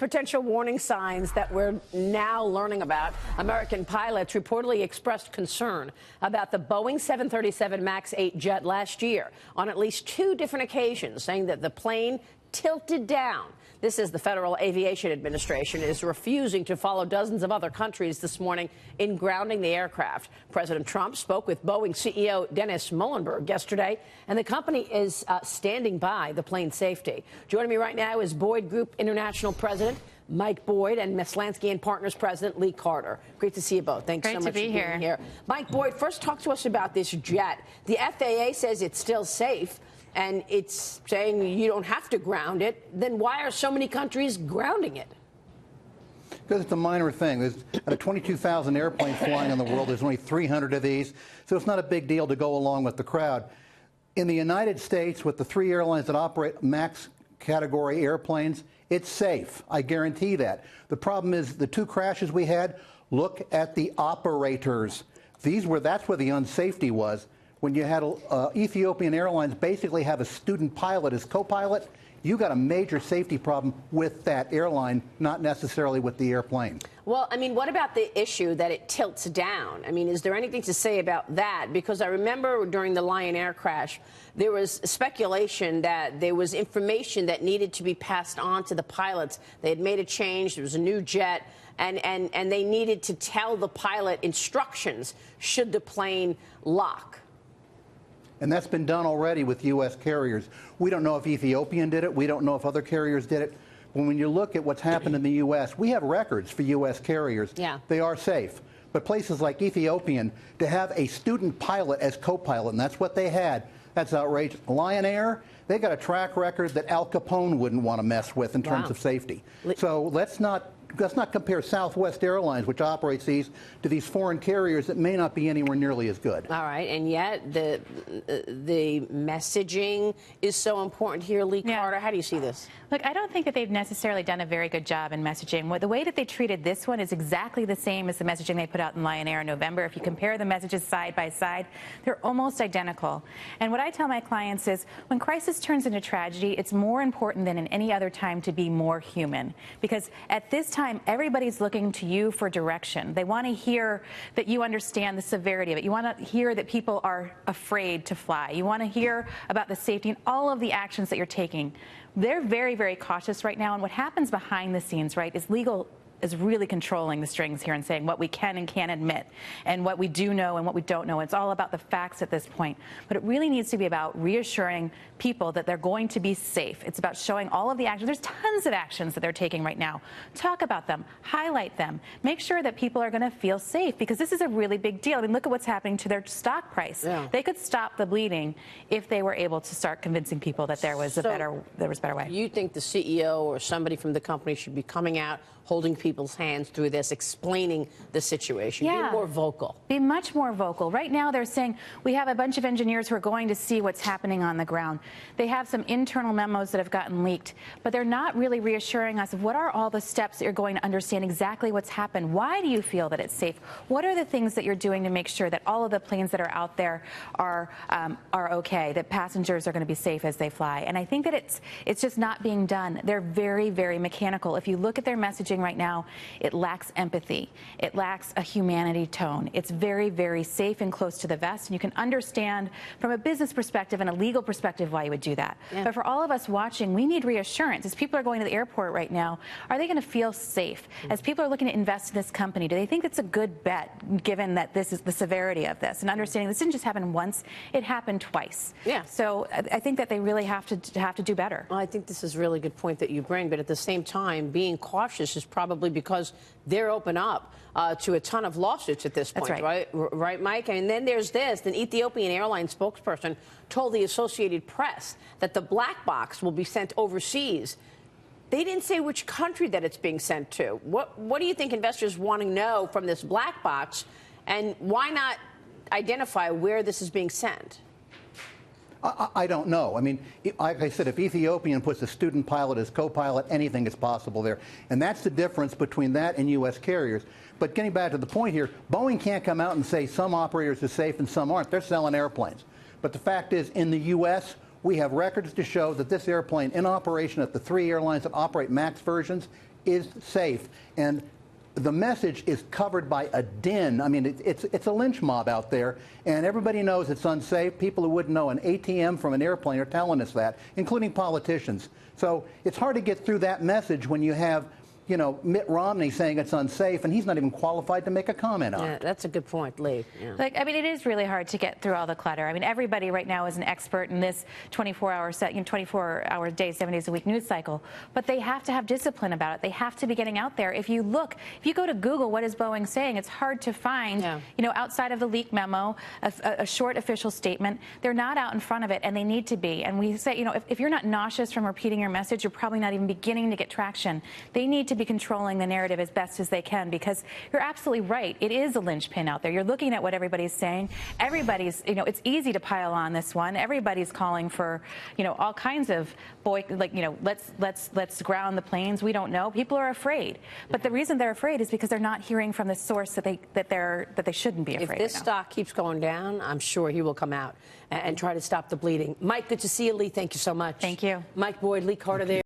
potential warning signs that we're now learning about. American pilots reportedly expressed concern about the Boeing 737 MAX 8 jet last year on at least 2 different occasions, saying that the plane tilted down. This is the Federal Aviation Administration is refusing to follow dozens of other countries this morning in grounding the aircraft. President Trump spoke with Boeing CEO Dennis Muilenburg yesterday, and the company is standing by the plane's safety. Joining me right now is Boyd Group International President Mike Boyd and Maslansky and Partners President Lee Carter. Great to see you both. Thanks so much for being here. Mike Boyd, first talk to us about this jet. The FAA says it's still safe, and it's saying you don't have to ground it. Then why are so many countries grounding it? Because it's a minor thing. There's out of 22,000 airplanes flying in the world, there's only 300 of these, so it's not a big deal to go along with the crowd. In the United States, with the 3 airlines that operate MAX category airplanes, it's safe. I guarantee that. The problem is the 2 crashes we had, look at the operators. That's where the unsafety was. When you had Ethiopian Airlines basically have a student pilot as co-pilot, you got a major safety problem with that airline, not necessarily with the airplane. Well, I mean, what about the issue that it tilts down? I mean, is there anything to say about that? Because I remember during the Lion Air crash, there was speculation that there was information that needed to be passed on to the pilots. They had made a change. There was a new jet, and they needed to tell the pilot instructions should the plane lock. And that's been done already with U.S. carriers. We don't know if Ethiopian did it. We don't know if other carriers did it. But when you look at what's happened in the U.S., we have records for U.S. carriers. Yeah. They are safe. But places like Ethiopian, to have a student pilot as co-pilot, and that's what they had, that's outrageous. Lion Air, they got a track record that Al Capone wouldn't want to mess with in terms of safety. So let's not compare Southwest Airlines, which operates these, to these foreign carriers that may not be anywhere nearly as good. All right, and yet the messaging is so important here. Lee Carter, how do you see this? Look, I don't think that they've necessarily done a very good job in messaging. The way that they treated this one is exactly the same as the messaging they put out in Lion Air in November. If you compare the messages side by side, they're almost identical. And what I tell my clients is when crisis turns into tragedy, it's more important than in any other time to be more human. Because at this time, everybody's looking to you for direction. They want to hear that you understand the severity of it. You want to hear that people are afraid to fly. You want to hear about the safety and all of the actions that you're taking. They're very, very cautious right now. And what happens behind the scenes, right, is legal is really controlling the strings here and saying what we can and can't admit and what we do know and what we don't know. It's all about the facts at this point. But it really needs to be about reassuring people that they're going to be safe. It's about showing all of the actions. There's tons of actions that they're taking right now. Talk about them. Highlight them. Make sure that people are going to feel safe because this is a really big deal. I mean, look at what's happening to their stock price. Yeah. They could stop the bleeding if they were able to start convincing people that there was a better way. You think the CEO or somebody from the company should be coming out, holding people's hands through this, explaining the situation? Yeah. Be more vocal. Be much more vocal. Right now they're saying we have a bunch of engineers who are going to see what's happening on the ground. They have some internal memos that have gotten leaked, but they're not really reassuring us of what are all the steps that you're going to understand exactly what's happened. Why do you feel that it's safe? What are the things that you're doing to make sure that all of the planes that are out there are okay, that passengers are going to be safe as they fly? And I think that it's just not being done. They're very, very mechanical. If you look at their messaging right now, it lacks empathy. It lacks a humanity tone. It's very, very safe and close to the vest. And you can understand from a business perspective and a legal perspective why you would do that. Yeah. But for all of us watching, we need reassurance. As people are going to the airport right now, are they going to feel safe? As people are looking to invest in this company, do they think it's a good bet given that this is the severity of this and understanding this didn't just happen once, it happened twice. Yeah. So I think that they really have to do better. Well, I think this is a really good point that you bring, but at the same time, being cautious is probably because they're open up to a ton of lawsuits at this point. That's right. Right, Mike? And then there's this. An Ethiopian Airlines spokesperson told the Associated Press that the black box will be sent overseas. They didn't say which country that it's being sent to. What do you think investors want to know from this black box, and why not identify where this is being sent? I don't know. I mean, like I said, if Ethiopian puts a student pilot as co-pilot, anything is possible there. And that's the difference between that and U.S. carriers. But getting back to the point here, Boeing can't come out and say some operators are safe and some aren't. They're selling airplanes. But the fact is, in the U.S., we have records to show that this airplane in operation at the 3 airlines that operate MAX versions is safe. And the message is covered by a din. I mean, it's a lynch mob out there, and everybody knows it's unsafe. People who wouldn't know an ATM from an airplane are telling us that, including politicians. So it's hard to get through that message when you have, you know, Mitt Romney saying it's unsafe, and he's not even qualified to make a comment on Yeah, it. that's a good point, Lee. Yeah. Like, I mean, it is really hard to get through all the clutter. I mean, everybody right now is an expert in this 24-hour day, 7 days a week news cycle. But they have to have discipline about it. They have to be getting out there. If you go to Google, what is Boeing saying? It's hard to find, you know, outside of the leak memo, a short official statement. They're not out in front of it, and they need to be. And we say, you know, if you're not nauseous from repeating your message, you're probably not even beginning to get traction. They need to be controlling the narrative as best as they can, because you're absolutely right. It is a linchpin out there. You're looking at what everybody's saying. Everybody's, you know, it's easy to pile on this one. Everybody's calling for, you know, all kinds of let's ground the planes. We don't know. People are afraid, but the reason they're afraid is because they're not hearing from the source that they shouldn't be afraid. If this stock keeps going down, I'm sure he will come out and try to stop the bleeding. Mike, good to see you. Lee, thank you so much. Thank you. Mike Boyd, Lee Carter there.